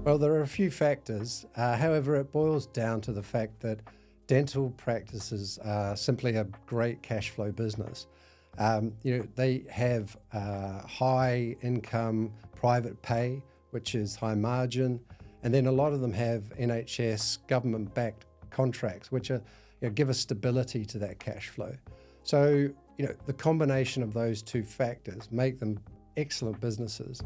Well, there are a few factors. However, it boils down to the fact that dental practices are simply a great cash flow business. They have high income private pay, which is high margin, and then a lot of them have NHS government-backed contracts, which give a stability to that cash flow. So, the combination of those two factors make them excellent businesses.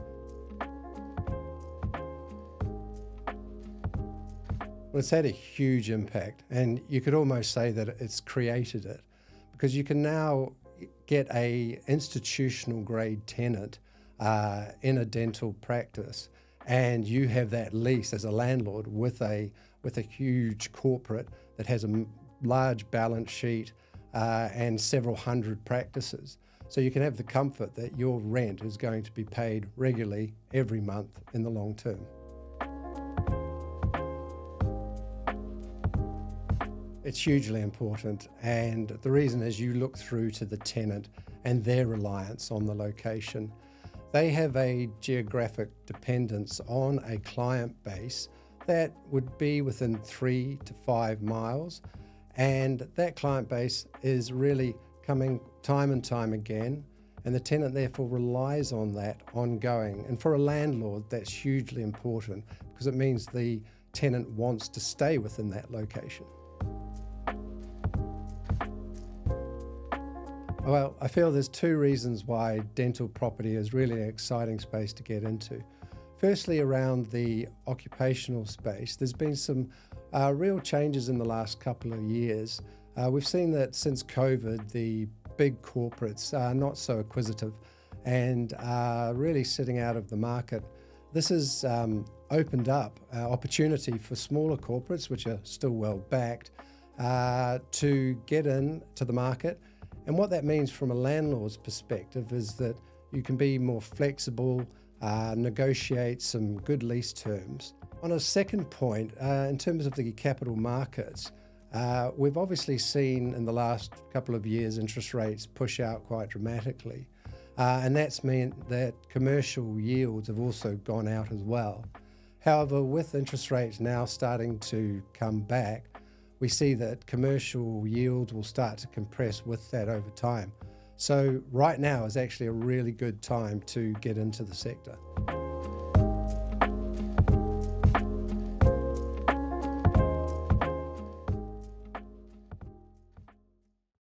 Well, it's had a huge impact, and you could almost say that it's created it, because you can now get a institutional grade tenant in a dental practice, and you have that lease as a landlord with a huge corporate that has a large balance sheet and several hundred practices. So you can have the comfort that your rent is going to be paid regularly every month in the long term. It's hugely important, and the reason is you look through to the tenant and their reliance on the location. They have a geographic dependence on a client base that would be within 3 to 5 miles, and that client base is really coming time and time again, and the tenant therefore relies on that ongoing. And for a landlord, that's hugely important because it means the tenant wants to stay within that location. Well, I feel there's two reasons why dental property is really an exciting space to get into. Firstly, around the occupational space, there's been some real changes in the last couple of years. We've seen that since COVID, the big corporates are not so acquisitive and are really sitting out of the market. This has opened up opportunity for smaller corporates, which are still well backed, to get into the market. And what that means from a landlord's perspective is that you can be more flexible, negotiate some good lease terms. On a second point, in terms of the capital markets, we've obviously seen in the last couple of years interest rates push out quite dramatically. And that's meant that commercial yields have also gone out as well. However, with interest rates now starting to come back, we see that commercial yields will start to compress with that over time. So right now is actually a really good time to get into the sector.